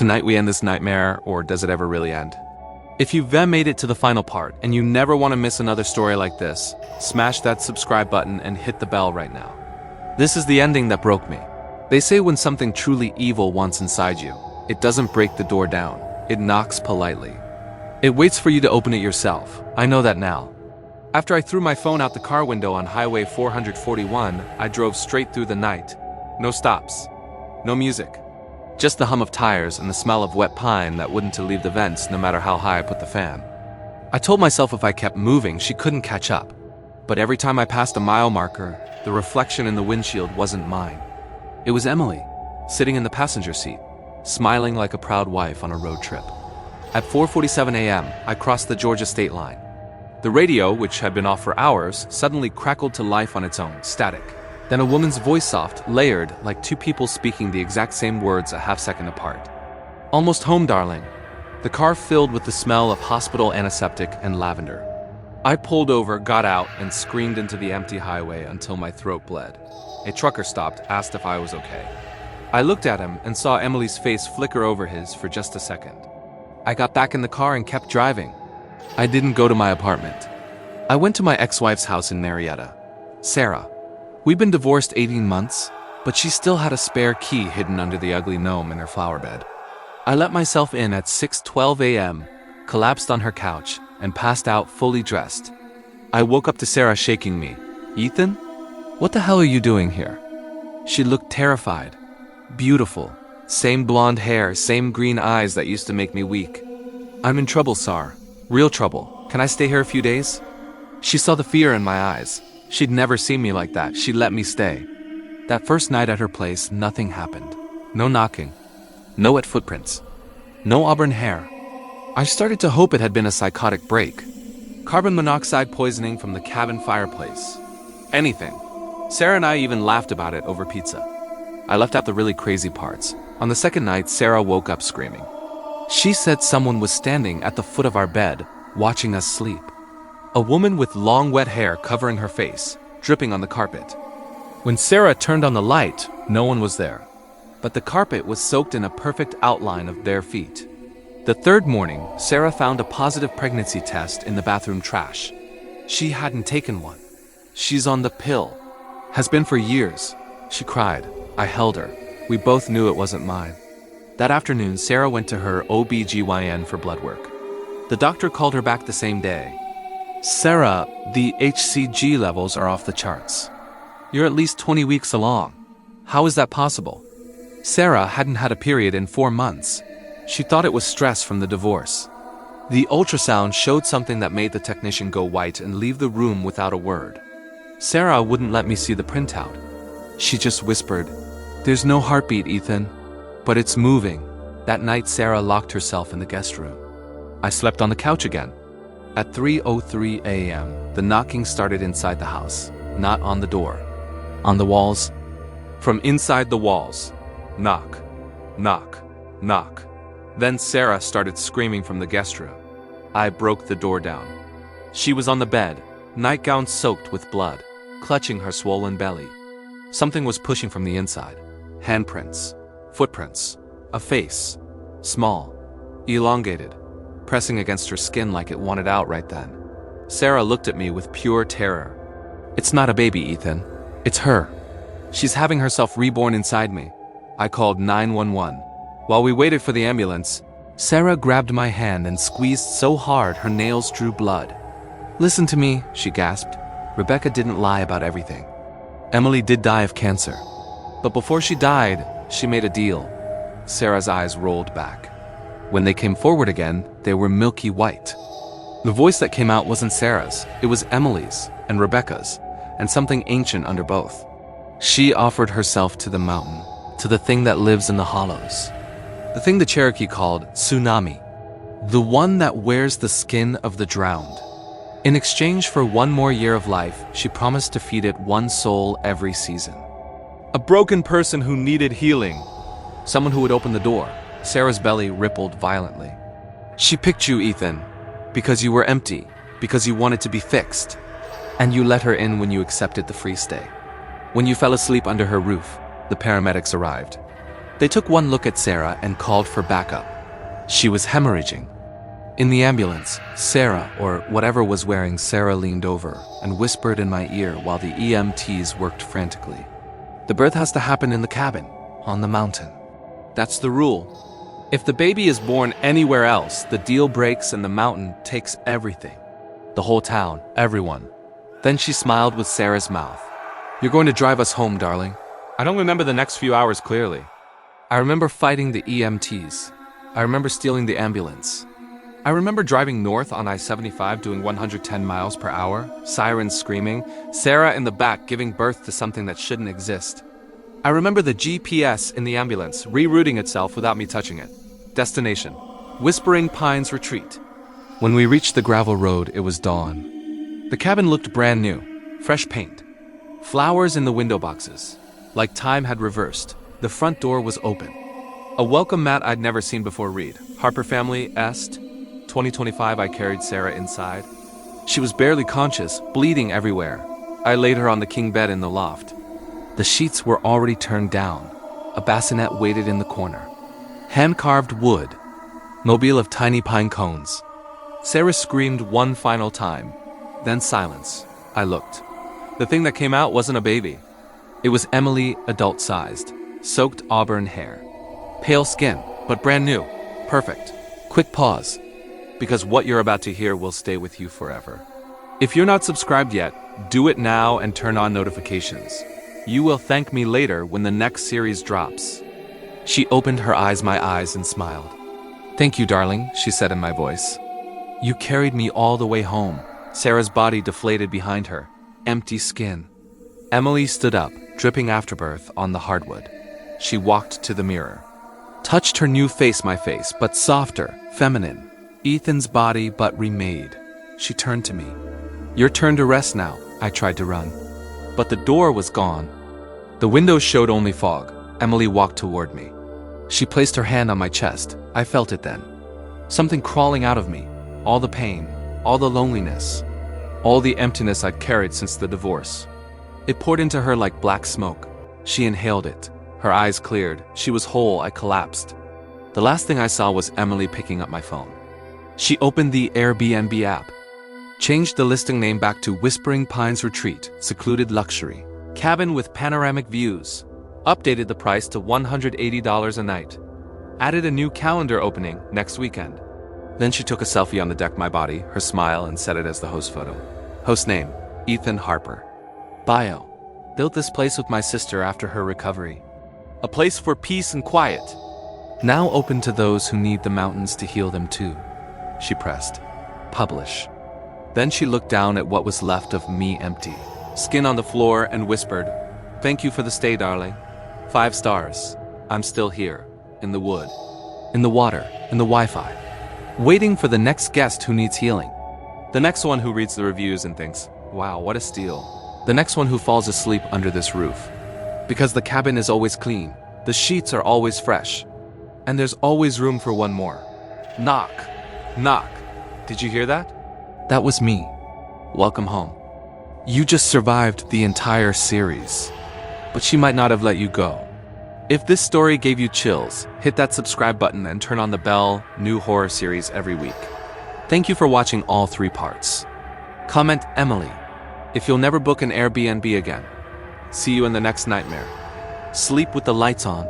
Tonight we end this nightmare, or does it ever really end? If you've then made it to the final part, and you never want to miss another story like this, smash that subscribe button and hit the bell right now. This is the ending that broke me. They say when something truly evil wants inside you, it doesn't break the door down, it knocks politely. It waits for you to open it yourself. I know that now. After I threw my phone out the car window on Highway 441, I drove straight through the night. No stops. No music. Just the hum of tires and the smell of wet pine that wouldn't leave the vents no matter how high I put the fan. I told myself if I kept moving, she couldn't catch up. But every time I passed a mile marker, the reflection in the windshield wasn't mine. It was Emily, sitting in the passenger seat, smiling like a proud wife on a road trip. At 4:47 a.m., I crossed the Georgia state line. The radio, which had been off for hours, suddenly crackled to life on its own, static. Then a woman's voice soft, layered, like two people speaking the exact same words a half-second apart. Almost home, darling. The car filled with the smell of hospital antiseptic and lavender. I pulled over, got out, and screamed into the empty highway until my throat bled. A trucker stopped, asked if I was okay. I looked at him and saw Emily's face flicker over his for just a second. I got back in the car and kept driving. I didn't go to my apartment. I went to my ex-wife's house in Marietta. Sarah. We'd been divorced 18 months, but she still had a spare key hidden under the ugly gnome in her flower bed. I let myself in at 6:12 a.m., collapsed on her couch, and passed out fully dressed. I woke up to Sarah shaking me. "Ethan? What the hell are you doing here?" She looked terrified. Beautiful. Same blonde hair, same green eyes that used to make me weak. "I'm in trouble, Sar. Real trouble. Can I stay here a few days?" She saw the fear in my eyes. She'd never seen me like that. She let me stay. That first night at her place, nothing happened. No knocking. No wet footprints. No auburn hair. I started to hope it had been a psychotic break. Carbon monoxide poisoning from the cabin fireplace. Anything. Sarah and I even laughed about it over pizza. I left out the really crazy parts. On the second night, Sarah woke up screaming. She said someone was standing at the foot of our bed, watching us sleep. A woman with long wet hair covering her face, dripping on the carpet. When Sarah turned on the light, no one was there. But the carpet was soaked in a perfect outline of bare feet. The third morning, Sarah found a positive pregnancy test in the bathroom trash. She hadn't taken one. She's on the pill. Has been for years. She cried. I held her. We both knew it wasn't mine. That afternoon, Sarah went to her OB/GYN for blood work. The doctor called her back the same day. Sarah, the HCG levels are off the charts. You're at least 20 weeks along. How is that possible? Sarah hadn't had a period in 4 months. She thought it was stress from the divorce. The ultrasound showed something that made the technician go white and leave the room without a word. Sarah wouldn't let me see the printout. She just whispered, "There's no heartbeat, Ethan, but it's moving." That night, Sarah locked herself in the guest room. I slept on the couch again. At 3:03 a.m., the knocking started inside the house, not on the door. On the walls. From inside the walls. Knock, knock, knock. Then Sarah started screaming from the guest room. I broke the door down. She was on the bed, nightgown soaked with blood, clutching her swollen belly. Something was pushing from the inside. Handprints, footprints, a face, small, elongated, pressing against her skin like it wanted out right then. Sarah looked at me with pure terror. It's not a baby, Ethan. It's her. She's having herself reborn inside me. I called 911. While we waited for the ambulance, Sarah grabbed my hand and squeezed so hard her nails drew blood. "Listen to me," she gasped. "Rebecca didn't lie about everything. Emily did die of cancer. But before she died, she made a deal." Sarah's eyes rolled back. When they came forward again, they were milky white. The voice that came out wasn't Sarah's, it was Emily's and Rebecca's, and something ancient under both. She offered herself to the mountain, to the thing that lives in the hollows. The thing the Cherokee called tsunami. The one that wears the skin of the drowned. In exchange for 1 more year of life, she promised to feed it 1 soul every season. A broken person who needed healing. Someone who would open the door. Sarah's belly rippled violently. She picked you, Ethan, because you were empty, because you wanted to be fixed. And you let her in when you accepted the free stay. When you fell asleep under her roof, the paramedics arrived. They took one look at Sarah and called for backup. She was hemorrhaging. In the ambulance, Sarah, or whatever was wearing Sarah, leaned over and whispered in my ear while the EMTs worked frantically. The birth has to happen in the cabin, on the mountain. That's the rule. If the baby is born anywhere else, the deal breaks and the mountain takes everything. The whole town, everyone. Then she smiled with Sarah's mouth. You're going to drive us home, darling. I don't remember the next few hours clearly. I remember fighting the EMTs. I remember stealing the ambulance. I remember driving north on I-75 doing 110 miles per hour, sirens screaming, Sarah in the back giving birth to something that shouldn't exist. I remember the GPS in the ambulance rerouting itself without me touching it. Destination: Whispering Pines Retreat. When we reached the gravel road, it was dawn. The cabin looked brand new, fresh paint, flowers in the window boxes. Like time had reversed, the front door was open. A welcome mat I'd never seen before read, Harper Family, Est. 2025. I carried Sarah inside. She was barely conscious, bleeding everywhere. I laid her on the king bed in the loft. The sheets were already turned down. A bassinet waited in the corner. Hand-carved wood. Mobile of tiny pine cones. Sarah screamed one final time. Then silence. I looked. The thing that came out wasn't a baby. It was Emily, adult-sized. Soaked auburn hair. Pale skin, but brand new. Perfect. Quick pause. Because what you're about to hear will stay with you forever. If you're not subscribed yet, do it now and turn on notifications. You will thank me later when the next series drops. She opened her eyes, my eyes, and smiled. Thank you, darling, she said in my voice. You carried me all the way home. Sarah's body deflated behind her, empty skin. Emily stood up, dripping afterbirth on the hardwood. She walked to the mirror. Touched her new face, my face, but softer, feminine. Ethan's body, but remade. She turned to me. Your turn to rest now. I tried to run. But the door was gone. The windows showed only fog. Emily walked toward me. She placed her hand on my chest. I felt it then. Something crawling out of me. All the pain, all the loneliness, all the emptiness I'd carried since the divorce. It poured into her like black smoke. She inhaled it. Her eyes cleared. She was whole. I collapsed. The last thing I saw was Emily picking up my phone. She opened the Airbnb app, changed the listing name back to Whispering Pines Retreat, secluded luxury, cabin with panoramic views, updated the price to $180 a night, added a new calendar opening next weekend. Then she took a selfie on the deck, my body, her smile, and set it as the host photo. Host name, Ethan Harper. Bio, built this place with my sister after her recovery. A place for peace and quiet. Now open to those who need the mountains to heal them too. She pressed. Publish. Then she looked down at what was left of me empty. Skin on the floor and whispered, Thank you for the stay, darling. 5 stars. I'm still here. In the wood. In the water. In the Wi-Fi. Waiting for the next guest who needs healing. The next one who reads the reviews and thinks, wow, what a steal. The next one who falls asleep under this roof. Because the cabin is always clean. The sheets are always fresh. And there's always room for one more. Knock. Knock. Did you hear that? That was me. Welcome home. You just survived the entire series. But she might not have let you go. If this story gave you chills, hit that subscribe button and turn on the bell. New horror series every week. Thank you for watching all 3 parts. Comment Emily if you'll never book an Airbnb again. See you in the next nightmare. Sleep with the lights on.